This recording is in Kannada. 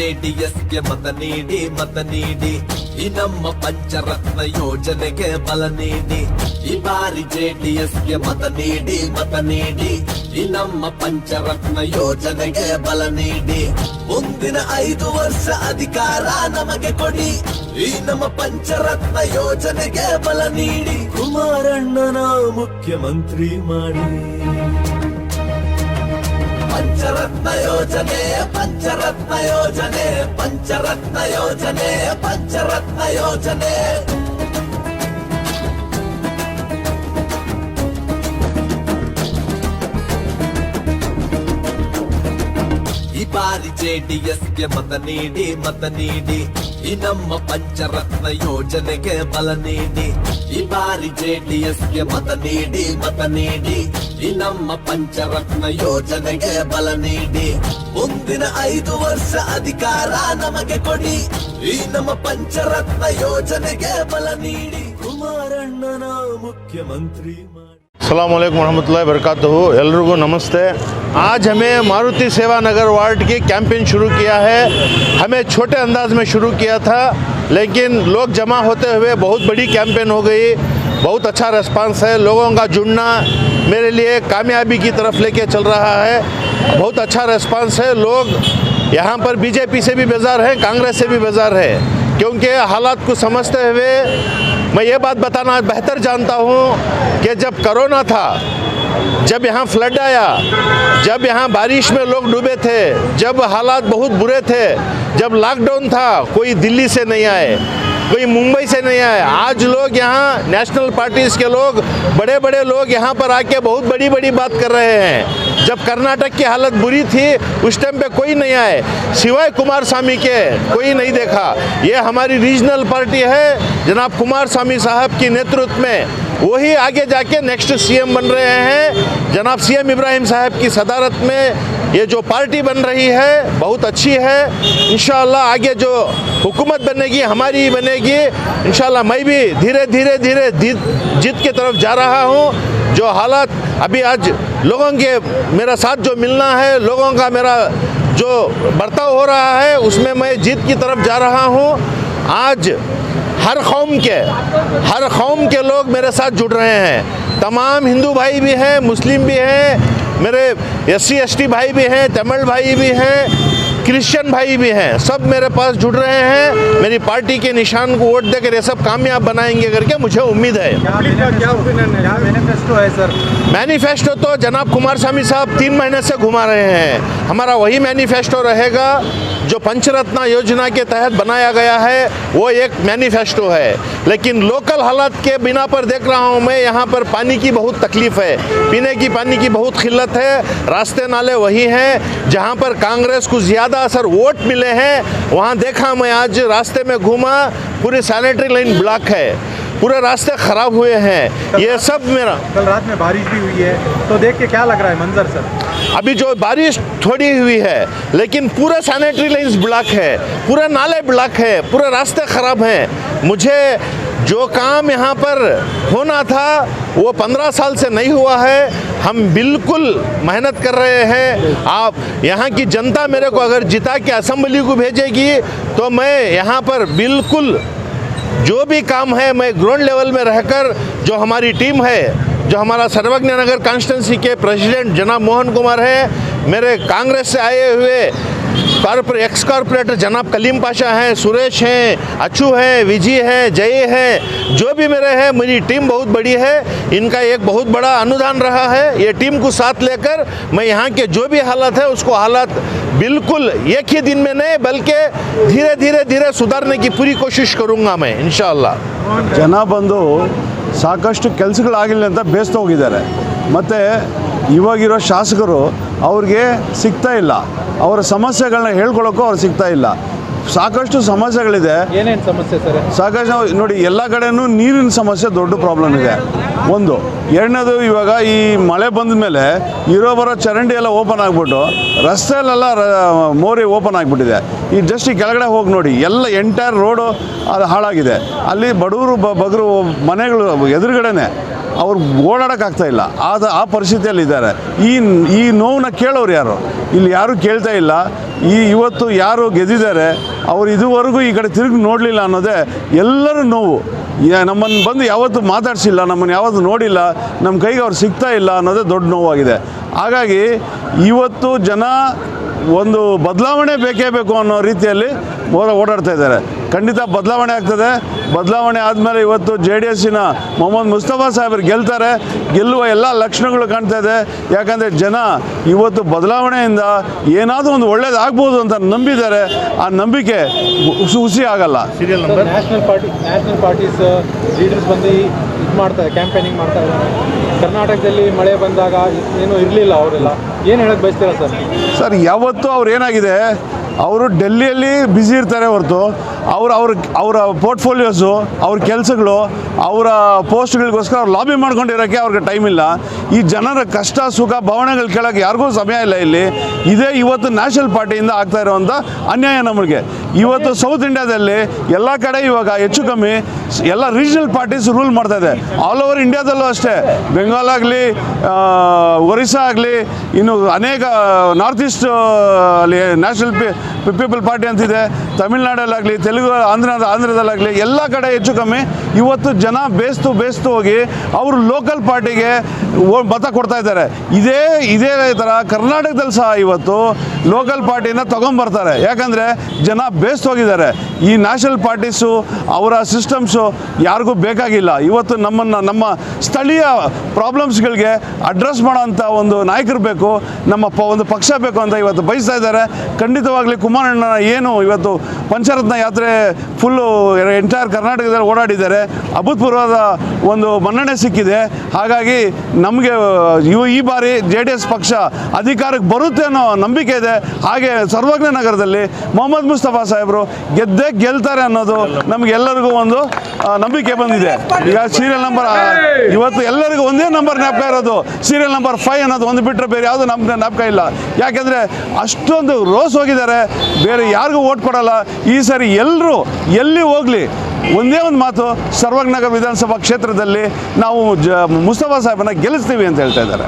ಜೆಡಿಎಸ್ಗೆ ಮತ ನೀಡಿ ಈ ನಮ್ಮ ಪಂಚರತ್ನ ಯೋಜನೆಗೆ ಬಲ ನೀಡಿ ಈ ಬಾರಿ ಜೆಡಿಎಸ್ಗೆ ಮತ ನೀಡಿ ಈ ನಮ್ಮ ಪಂಚರತ್ನ ಯೋಜನೆಗೆ ಬಲ ನೀಡಿ ಮುಂದಿನ 5 ವರ್ಷ ಅಧಿಕಾರ ನಮಗೆ ಕೊಡಿ ಈ ನಮ್ಮ ಪಂಚರತ್ನ ಯೋಜನೆಗೆ ಬಲ ನೀಡಿ ಕುಮಾರಣ್ಣನ ಮುಖ್ಯಮಂತ್ರಿ ಮಾಡಿ ಪಂಚರತ್ನ ಯೋಜನೆ ಪಂಚರತ್ನ ಯೋಜನೆ ಪಂಚರತ್ನ ಯೋಜನೆ ಪಂಚರತ್ನ ಯೋಜನೆ ಈ ಬಾರಿ ಜೆಡಿಎಸ್ಗೆ ಮತ ನೀಡಿ ಈ ನಮ್ಮ ಪಂಚರತ್ನ ಯೋಜನೆಗೆ ಬಲ ನೀಡಿ ಈ ಬಾರಿ ಜೆಡಿಎಸ್ಗೆ ಮತ ನೀಡಿ ಈ ನಮ್ಮ ಪಂಚರತ್ನ ಯೋಜನೆಗೆ ಬಲ ನೀಡಿ ಮುಂದಿನ 5 ವರ್ಷ ಅಧಿಕಾರ ನಮಗೆ ಕೊಡಿ ಈ ನಮ್ಮ ಪಂಚರತ್ನ ಯೋಜನೆಗೆ ಬಲ ನೀಡಿ ಕುಮಾರಣ್ಣನ ಮುಖ್ಯಮಂತ್ರಿ ಮಾಡಿ। अस्सलाम वालेकुम रहमतुल्लाहि बरकातहू। एल्लरिगू नमस्ते। आज हमें मारुति सेवा नगर वार्ड की कैंपेन शुरू किया है। हमें छोटे अंदाज में शुरू किया था, लेकिन लोग जमा होते हुए बहुत बड़ी कैंपेन हो गई। बहुत अच्छा रिस्पांस है, लोगों का जुड़ना मेरे लिए कामयाबी की तरफ लेके चल रहा है। बहुत अच्छा रिस्पांस है। लोग यहाँ पर बीजेपी से भी बेजार हैं, कांग्रेस से भी बेजार है, क्योंकि हालात को समझते हुए मैं ये बात बताना बेहतर जानता हूँ कि जब कोरोना था, जब यहाँ फ्लड आया, जब यहाँ बारिश में लोग डूबे थे, जब हालात बहुत बुरे थे, जब लॉकडाउन था, कोई दिल्ली से नहीं आए, कोई मुंबई से नहीं आए। आज लोग यहाँ नेशनल पार्टीज़ के लोग, बड़े बड़े लोग यहाँ पर आके बहुत बड़ी बड़ी बात कर रहे हैं। जब कर्नाटक की हालत बुरी थी उस टाइम पे कोई नहीं आए, सिवाय कुमारस्वामी के कोई नहीं देखा। ये हमारी रीजनल पार्टी है, जनाब कुमारस्वामी साहब की नेतृत्व में वही आगे जाके नेक्स्ट सीएम बन रहे हैं। जनाब सीएम इब्राहिम साहब की सदारत में ये जो पार्टी बन रही है बहुत अच्छी है। इंशाअल्लाह आगे जो हुकूमत बनेगी हमारी ही बनेगी। इंशाअल्लाह मैं भी धीरे धीरे जीत की तरफ जा रहा हूँ। जो हालात अभी आज लोगों के मेरा साथ जो मिलना है, लोगों का मेरा जो बर्ताव हो रहा है, उसमें मैं जीत की तरफ जा रहा हूँ। आज हर कौम के लोग मेरे साथ जुड़ रहे हैं। तमाम हिंदू भाई भी हैं, मुस्लिम भी हैं, मेरे SC ST भाई भी हैं, तमिल भाई भी हैं, क्रिश्चियन भाई भी हैं, सब मेरे पास जुड़ रहे हैं। मेरी पार्टी के निशान को वोट देकर ये सब कामयाब बनाएंगे करके मुझे उम्मीद है। क्या मैनिफेस्टो है सर? मैनिफेस्टो तो जनाब कुमारस्वामी साहब 3 महीने से घुमा रहे हैं। हमारा वही मैनिफेस्टो रहेगा जो पंचरत्न योजना के तहत बनाया गया है, वो एक मैनिफेस्टो है। लेकिन लोकल हालात के बिना पर देख रहा हूँ मैं, यहाँ पर पानी की बहुत तकलीफ़ है, पीने की पानी की बहुत किल्लत है। रास्ते नाले वही हैं जहाँ पर कांग्रेस को ज़्यादा असर वोट मिले हैं। वहाँ देखा मैं, आज रास्ते में घूमा, पूरी सैनिटरी लाइन ब्लॉक है, पूरे रास्ते ख़राब हुए हैं। ये सब मेरा कल रात में बारिश भी हुई है, तो देख के क्या लग रहा है मंजर सर? अभी जो बारिश थोड़ी हुई है, लेकिन पूरे सैनिटरी लाइन्स ब्लॉक है, पूरे नाले ब्लॉक है, पूरे रास्ते ख़राब हैं। मुझे जो काम यहाँ पर होना था वो 15 साल से नहीं हुआ है। हम बिल्कुल मेहनत कर रहे हैं। आप यहाँ की जनता मेरे को अगर जिता के असेंबली को भेजेगी तो मैं यहाँ पर बिल्कुल जो भी काम है मैं ग्राउंड लेवल में रहकर, जो हमारी टीम है, जो हमारा सर्वज्ञ नगर कॉन्स्टिट्यूंसी के प्रेसिडेंट जनाब मोहन कुमार है, मेरे कांग्रेस से आए हुए एक्स कॉर्पोरेटर जनाब कलीम पाशा हैं, सुरेश हैं, अच्छू हैं, विजय हैं, जय हैं, जो भी मेरे हैं, मेरी टीम बहुत बड़ी है। इनका एक बहुत बड़ा अनुदान रहा है। ये टीम को साथ लेकर मैं यहाँ के जो भी हालात है उसको हालात बिल्कुल एक ही दिन में नहीं बल्कि धीरे सुधारने की पूरी कोशिश करूँगा मैं इंशाअल्लाह। ಜನ ಬಂದು ಸಾಕಷ್ಟು ಕೆಲಸಗಳಾಗಿಲ್ಲ ಅಂತ ಬೇಸ್ತು ಹೋಗಿದ್ದಾರೆ। ಮತ್ತು ಇವಾಗಿರೋ ಶಾಸಕರು ಅವ್ರಿಗೆ ಸಿಗ್ತಾ ಇಲ್ಲ, ಅವರ ಸಮಸ್ಯೆಗಳನ್ನ ಹೇಳ್ಕೊಳ್ಳೋಕ್ಕೂ ಅವ್ರು ಸಿಗ್ತಾ ಇಲ್ಲ। ಸಾಕಷ್ಟು ಸಮಸ್ಯೆಗಳಿದೆ। ಏನೇನು ಸಮಸ್ಯೆ ಸರ್? ಸಾಕಷ್ಟು ನೋಡಿ, ಎಲ್ಲ ಕಡೆನೂ ನೀರಿನ ಸಮಸ್ಯೆ ದೊಡ್ಡ ಪ್ರಾಬ್ಲಮ್ ಇದೆ ಒಂದು। ಎರಡನೇದು, ಇವಾಗ ಈ ಮಳೆ ಬಂದ ಮೇಲೆ ಇರೋ ಬರೋ ಚರಂಡಿ ಎಲ್ಲ ಓಪನ್ ಆಗಿಬಿಟ್ಟು ರಸ್ತೆಯಲ್ಲೆಲ್ಲ ಮೋರಿ ಓಪನ್ ಆಗಿಬಿಟ್ಟಿದೆ। ಈ ಜಸ್ಟ್ ಈ ಕೆಳಗಡೆ ಹೋಗಿ ನೋಡಿ, ಎಲ್ಲ ಎಂಟೈರ್ ರೋಡು ಅದು ಹಾಳಾಗಿದೆ। ಅಲ್ಲಿ ಬಡವರು ಬಗರು ಮನೆಗಳು ಎದುರುಗಡೆನೆ ಅವ್ರು ಓಡಾಡೋಕ್ಕಾಗ್ತಾ ಇಲ್ಲ ಆ ಪರಿಸ್ಥಿತಿಯಲ್ಲಿದ್ದಾರೆ. ಈ ನೋವನ್ನ ಕೇಳೋರು ಯಾರು? ಇಲ್ಲಿ ಯಾರೂ ಕೇಳ್ತಾ ಇಲ್ಲ. ಇವತ್ತು ಯಾರು ಗೆದ್ದಿದ್ದಾರೆ ಅವರು ಇದುವರೆಗೂ ಈ ಕಡೆ ತಿರುಗಿ ನೋಡಲಿಲ್ಲ ಅನ್ನೋದೇ ಎಲ್ಲರೂ ನೋವು. ನಮ್ಮನ್ನು ಬಂದು ಯಾವತ್ತೂ ಮಾತಾಡಿಸಿಲ್ಲ, ನಮ್ಮನ್ನು ಯಾವತ್ತೂ ನೋಡಿಲ್ಲ, ನಮ್ಮ ಕೈಗೆ ಅವ್ರು ಸಿಗ್ತಾ ಇಲ್ಲ ಅನ್ನೋದೇ ದೊಡ್ಡ ನೋವಾಗಿದೆ. ಹಾಗಾಗಿ ಇವತ್ತು ಜನ ಒಂದು ಬದಲಾವಣೆ ಬೇಕೇ ಬೇಕು ಅನ್ನೋ ರೀತಿಯಲ್ಲಿ ಓಡಾಡ್ತಾ ಇದ್ದಾರೆ. ಖಂಡಿತ ಬದಲಾವಣೆ ಆಗ್ತದೆ. ಬದಲಾವಣೆ ಆದಮೇಲೆ ಇವತ್ತು JDSನ ಮೊಹಮ್ಮದ್ ಮುಸ್ತಫಾ ಸಾಹೇಬರು ಗೆಲ್ತಾರೆ. ಗೆಲ್ಲುವ ಎಲ್ಲ ಲಕ್ಷಣಗಳು ಕಾಣ್ತಾ ಇದೆ. ಯಾಕಂದರೆ ಜನ ಇವತ್ತು ಬದಲಾವಣೆಯಿಂದ ಏನಾದರೂ ಒಂದು ಒಳ್ಳೇದಾಗ್ಬೋದು ಅಂತ ನಂಬಿದ್ದಾರೆ. ಆ ನಂಬಿಕೆ ಹುಸಿ ಆಗಲ್ಲ. ನ್ಯಾಷನಲ್ ಪಾರ್ಟೀಸ್ ಲೀಡರ್ಸ್ ಬಂದು ಇದು ಮಾಡ್ತಾರೆ, ಕ್ಯಾಂಪೇನಿಂಗ್ ಮಾಡ್ತಾ ಇದ್ದಾರೆ. ಕರ್ನಾಟಕದಲ್ಲಿ ಮಳೆ ಬಂದಾಗ ಏನೂ ಇರಲಿಲ್ಲ, ಅವರೆಲ್ಲ ಏನು ಹೇಳಕ್ಕೆ ಬಯಸ್ತೀರಾ ಸರ್? ಯಾವತ್ತೂ ಅವ್ರು ಏನಾಗಿದೆ, ಅವರು ಡೆಲ್ಲಿಯಲ್ಲಿ ಬ್ಯುಸಿ ಇರ್ತಾರೆ ಹೊರತು ಅವರ ಪೋರ್ಟ್ಫೋಲಿಯೋಸು, ಅವ್ರ ಕೆಲಸಗಳು, ಅವರ ಪೋಸ್ಟ್ಗಳಿಗೋಸ್ಕರ ಅವ್ರು ಲಾಬಿ ಮಾಡ್ಕೊಂಡಿರೋಕ್ಕೆ ಅವ್ರಿಗೆ ಟೈಮ್ ಇಲ್ಲ. ಈ ಜನರ ಕಷ್ಟ ಸುಖ ಭಾವನೆಗಳು ಕೇಳೋಕ್ಕೆ ಯಾರಿಗೂ ಸಮಯ ಇಲ್ಲ ಇಲ್ಲಿ. ಇದೇ ಇವತ್ತು ನ್ಯಾಷನಲ್ ಪಾರ್ಟಿಯಿಂದ ಆಗ್ತಾ ಇರೋವಂಥ ಅನ್ಯಾಯ ನಮಗೆ. ಇವತ್ತು ಸೌತ್ ಇಂಡಿಯಾದಲ್ಲಿ ಎಲ್ಲ ಕಡೆ ಇವಾಗ ಹೆಚ್ಚು ಕಮ್ಮಿ ಎಲ್ಲ ರೀಜನಲ್ ಪಾರ್ಟೀಸ್ ರೂಲ್ ಮಾಡ್ತಾ ಇದೆ. ಆಲ್ ಓವರ್ ಇಂಡಿಯಾದಲ್ಲೂ ಅಷ್ಟೇ. ಬೆಂಗಾಲ್ ಆಗಲಿ, ಒರಿಸ್ಸಾ ಆಗಲಿ, ಇನ್ನು ಅನೇಕ ನಾರ್ತ್ ಈಸ್ಟ್ ಅಲ್ಲಿ ನ್ಯಾಷನಲ್ ಪೀಪಲ್ ಪಾರ್ಟಿ ಅಂತಿದೆ. ತಮಿಳ್ನಾಡಲ್ಲಾಗಲಿ, ತೆಲುಗು ಆಂಧ್ರದಲ್ಲಾಗಲಿ ಎಲ್ಲ ಕಡೆ ಹೆಚ್ಚು ಕಮ್ಮಿ ಇವತ್ತು ಜನ ಬೇಸ್ತು ಹೋಗಿ ಅವರು ಲೋಕಲ್ ಪಾರ್ಟಿಗೆ ಮತ ಕೊಡ್ತಾ ಇದ್ದಾರೆ. ಇದೇ ಥರ ಕರ್ನಾಟಕದಲ್ಲಿ ಸಹ ಇವತ್ತು ಲೋಕಲ್ ಪಾರ್ಟಿನ ತೊಗೊಂಬರ್ತಾರೆ. ಯಾಕಂದರೆ ಜನ ಬೇಸ್ತು ಹೋಗಿದ್ದಾರೆ. ಈ ನ್ಯಾಷನಲ್ ಪಾರ್ಟೀಸು ಅವರ ಸಿಸ್ಟಮ್ಸು ಯಾರಿಗೂ ಬೇಕಾಗಿಲ್ಲ. ಇವತ್ತು ನಮ್ಮ ಸ್ಥಳೀಯ ಪ್ರಾಬ್ಲಮ್ಸ್ಗಳಿಗೆ ಅಡ್ರೆಸ್ ಮಾಡೋಂಥ ಒಂದು ನಾಯಕರು ಬೇಕು, ನಮ್ಮ ಒಂದು ಪಕ್ಷ ಬೇಕು ಅಂತ ಇವತ್ತು ಬಯಸ್ತಾ ಇದ್ದಾರೆ. ಖಂಡಿತವಾಗಲಿ ಕುಮಾರಣ್ಣ ಏನು ಇವತ್ತು ಪಂಚರತ್ನ ಯಾತ್ರೆ ಫುಲ್ಲು ಎಂಟೈರ್ ಕರ್ನಾಟಕದಲ್ಲಿ ಓಡಾಡಿದ್ದಾರೆ. ಅಭೂತಪೂರ್ವವಾದ ಒಂದು ಮನ್ನಣೆ ಸಿಕ್ಕಿದೆ. ಹಾಗಾಗಿ ನಮಗೆ ಈ ಬಾರಿ JDS ಪಕ್ಷ ಅಧಿಕಾರಕ್ಕೆ ಬರುತ್ತೆ ಅನ್ನೋ ನಂಬಿಕೆ ಇದೆ. ಹಾಗೆ ಸರ್ವಜ್ಞ ನಗರದಲ್ಲಿ ಮೊಹಮ್ಮದ್ ಮುಸ್ತಫಾ ಸಾಹೇಬರು ಗೆಲ್ತಾರೆ ಅನ್ನೋದು ನಮಗೆಲ್ಲರಿಗೂ ಒಂದು ನಂಬಿಕೆ ಬಂದಿದೆ. ಈಗ ಸೀರಿಯಲ್ ನಂಬರ್ ಇವತ್ತು ಎಲ್ಲರಿಗೂ ಒಂದೇ ನಂಬರ್ ಜ್ಞಾಪಕ ಇರೋದು, ಸೀರಿಯಲ್ ನಂಬರ್ 5 ಅನ್ನೋದು ಒಂದು ಬಿಟ್ಟರೆ ಬೇರೆ ಯಾವುದು ನಮ್ಗೆ ಜ್ಞಾಪಕ ಇಲ್ಲ. ಯಾಕೆಂದರೆ ಅಷ್ಟೊಂದು ರೋಸ್ ಹೋಗಿದ್ದಾರೆ, ಬೇರೆ ಯಾರಿಗೂ ಓಟ್ ಕೊಡಲ್ಲ. ಈ ಸರಿ ಎಲ್ಲರೂ ಎಲ್ಲಿ ಹೋಗಲಿ ಒಂದೇ ಒಂದು ಮಾತು, ಸರ್ವಜ್ಞ ನಗರ ವಿಧಾನಸಭಾ ಕ್ಷೇತ್ರದಲ್ಲಿ ನಾವು ಮುಸ್ತಫಾ ಸಾಹೇಬನ್ನ ಗೆಲ್ಲಿಸ್ತೀವಿ ಅಂತ ಹೇಳ್ತಾ ಇದ್ದಾರೆ.